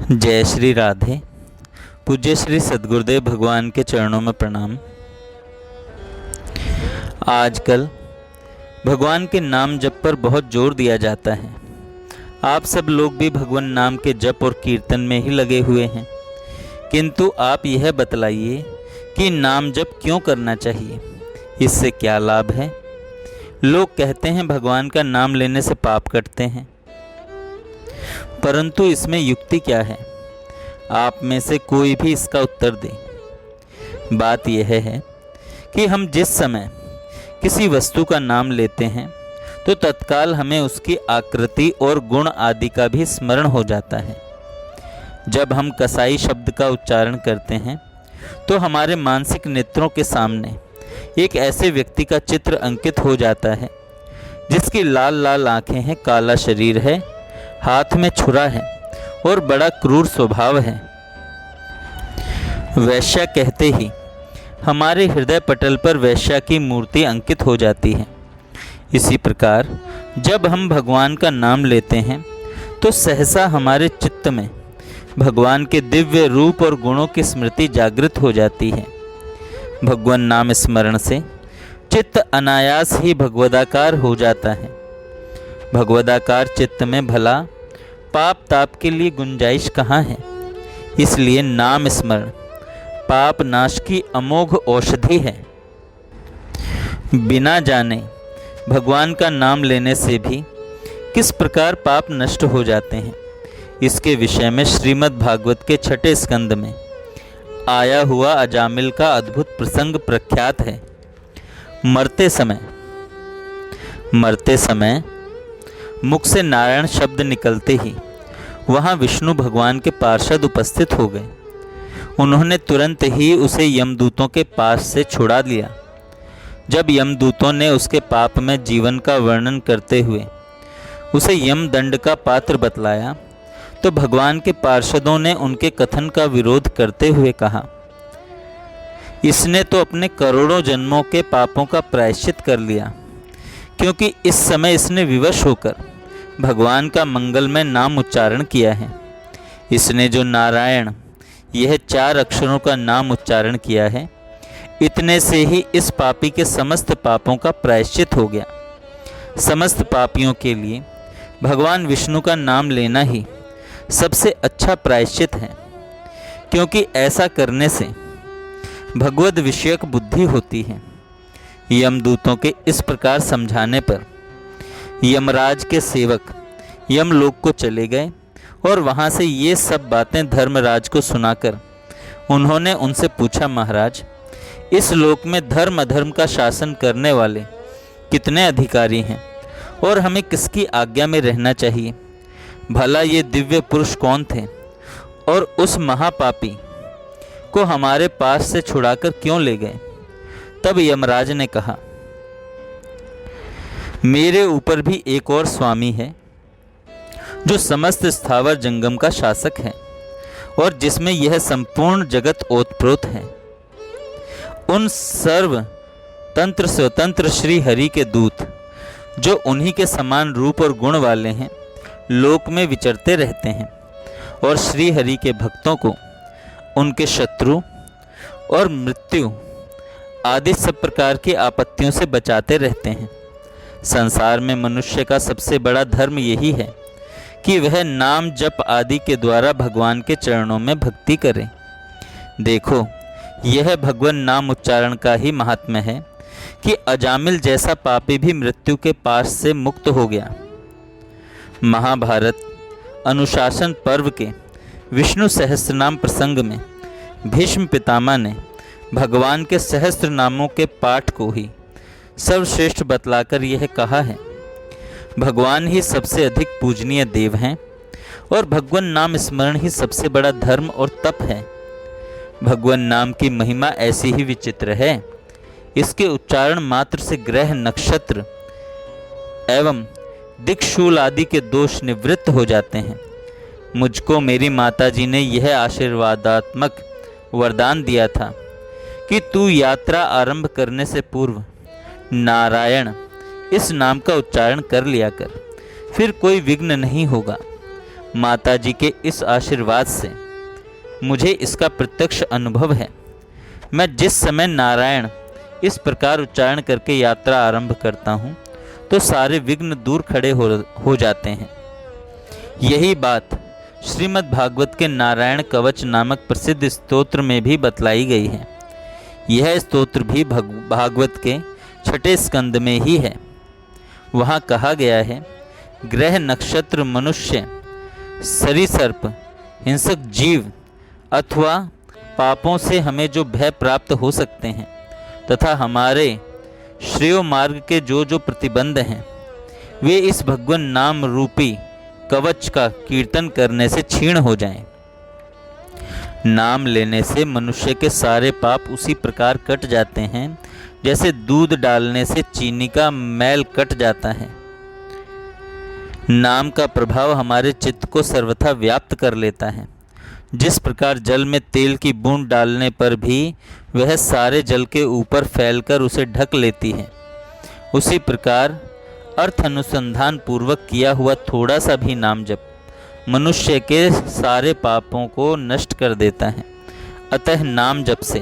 जय श्री राधे। पूज्य श्री सद्गुरुदेव भगवान के चरणों में प्रणाम। आजकल भगवान के नाम जप पर बहुत जोर दिया जाता है। आप सब लोग भी भगवान नाम के जप और कीर्तन में ही लगे हुए हैं, किंतु आप यह बतलाइए कि नाम जप क्यों करना चाहिए, इससे क्या लाभ है। लोग कहते हैं भगवान का नाम लेने से पाप कटते हैं, परंतु इसमें युक्ति क्या है? आप में से कोई भी इसका उत्तर दे। बात यह है कि हम जिस समय किसी वस्तु का नाम लेते हैं तो तत्काल हमें उसकी आकृति और गुण आदि का भी स्मरण हो जाता है। जब हम कसाई शब्द का उच्चारण करते हैं तो हमारे मानसिक नेत्रों के सामने एक ऐसे व्यक्ति का चित्र अंकित हो जाता है जिसकी लाल लाल आंखें हैं, काला शरीर है, हाथ में छुरा है और बड़ा क्रूर स्वभाव है। वैश्या कहते ही हमारे हृदय पटल पर वैश्या की मूर्ति अंकित हो जाती है। इसी प्रकार जब हम भगवान का नाम लेते हैं तो सहसा हमारे चित्त में भगवान के दिव्य रूप और गुणों की स्मृति जागृत हो जाती है। भगवान नाम स्मरण से चित्त अनायास ही भगवदाकार हो जाता है। भगवदाकार चित्त में भला पाप ताप के लिए गुंजाइश कहाँ है। इसलिए नाम स्मरण पाप नाश की अमोघ औषधि है। बिना जाने भगवान का नाम लेने से भी किस प्रकार पाप नष्ट हो जाते हैं, इसके विषय में श्रीमद् भागवत के 6 स्कंद में आया हुआ अजामिल का अद्भुत प्रसंग प्रख्यात है। मरते समय मुख से नारायण शब्द निकलते ही वहाँ विष्णु भगवान के पार्षद उपस्थित हो गए। उन्होंने तुरंत ही उसे यमदूतों के पास से छुड़ा लिया। जब यमदूतों ने उसके पाप में जीवन का वर्णन करते हुए उसे यमदंड का पात्र बतलाया तो भगवान के पार्षदों ने उनके कथन का विरोध करते हुए कहा, इसने तो अपने करोड़ों जन्मों के पापों का प्रायश्चित कर लिया, क्योंकि इस समय इसने विवश होकर भगवान का मंगलमय नाम उच्चारण किया है। इसने जो नारायण यह 4 अक्षरों का नाम उच्चारण किया है, इतने से ही इस पापी के समस्त पापों का प्रायश्चित हो गया। समस्त पापियों के लिए भगवान विष्णु का नाम लेना ही सबसे अच्छा प्रायश्चित है, क्योंकि ऐसा करने से भगवद विषयक बुद्धि होती है। यमदूतों के इस प्रकार समझाने पर यमराज के सेवक यमलोक को चले गए और वहाँ से ये सब बातें धर्मराज को सुनाकर उन्होंने उनसे पूछा, महाराज, इस लोक में धर्म अधर्म का शासन करने वाले कितने अधिकारी हैं और हमें किसकी आज्ञा में रहना चाहिए? भला ये दिव्य पुरुष कौन थे और उस महापापी को हमारे पास से छुड़ाकर क्यों ले गए? तब यमराज ने कहा, मेरे ऊपर भी एक और स्वामी है जो समस्त स्थावर जंगम का शासक है और जिसमें यह संपूर्ण जगत ओतप्रोत है। उन सर्व तंत्र स्वतंत्र श्री हरि के दूत जो उन्हीं के समान रूप और गुण वाले हैं, लोक में विचरते रहते हैं और श्री हरि के भक्तों को उनके शत्रु और मृत्यु आदि सब प्रकार की आपत्तियों से बचाते रहते हैं। संसार में मनुष्य का सबसे बड़ा धर्म यही है कि वह नाम जप आदि के द्वारा भगवान के चरणों में भक्ति करे। देखो, यह भगवान नाम उच्चारण का ही महात्म्य है कि अजामिल जैसा पापी भी मृत्यु के पास से मुक्त हो गया। महाभारत अनुशासन पर्व के विष्णु सहस्त्रनाम प्रसंग में भीष्म पितामह ने भगवान के सहस्त्र नामों के पाठ को ही सर्वश्रेष्ठ बतलाकर यह कहा है, भगवान ही सबसे अधिक पूजनीय देव हैं और भगवान नाम स्मरण ही सबसे बड़ा धर्म और तप है। भगवान नाम की महिमा ऐसी ही विचित्र है, इसके उच्चारण मात्र से ग्रह नक्षत्र एवं दिक्शूल आदि के दोष निवृत्त हो जाते हैं। मुझको मेरी माताजी ने यह आशीर्वादात्मक वरदान दिया था कि तू यात्रा आरंभ करने से पूर्व नारायण इस नाम का उच्चारण कर लिया कर, फिर कोई विघ्न नहीं होगा। माताजी के इस आशीर्वाद से मुझे इसका प्रत्यक्ष अनुभव है। मैं जिस समय नारायण इस प्रकार उच्चारण करके यात्रा आरंभ करता हूँ तो सारे विघ्न दूर खड़े हो जाते हैं। यही बात श्रीमद् भागवत के नारायण कवच नामक प्रसिद्ध स्तोत्र में भी बतलाई गई है। यह स्तोत्र भी भागवत के 6ठे स्कंद में ही है। वहाँ कहा गया है, ग्रह नक्षत्र मनुष्य सरीसर्प हिंसक जीव अथवा पापों से हमें जो भय प्राप्त हो सकते हैं तथा हमारे श्रेय मार्ग के जो प्रतिबंध हैं वे इस भगवान नाम रूपी कवच का कीर्तन करने से क्षीण हो जाएं। नाम लेने से मनुष्य के सारे पाप उसी प्रकार कट जाते हैं जैसे दूध डालने से चीनी का मैल कट जाता है। नाम का प्रभाव हमारे चित्त को सर्वथा व्याप्त कर लेता है। जिस प्रकार जल में तेल की बूंद डालने पर भी वह सारे जल के ऊपर फैलकर उसे ढक लेती है, उसी प्रकार अर्थ अनुसंधान पूर्वक किया हुआ थोड़ा सा भी नाम जप मनुष्य के सारे पापों को नष्ट कर देता है। अतः नाम जप से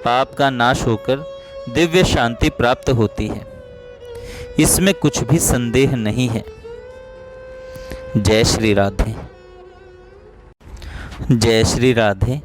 पाप का नाश होकर दिव्य शांति प्राप्त होती है, इसमें कुछ भी संदेह नहीं है। जय श्री राधे। जय श्री राधे।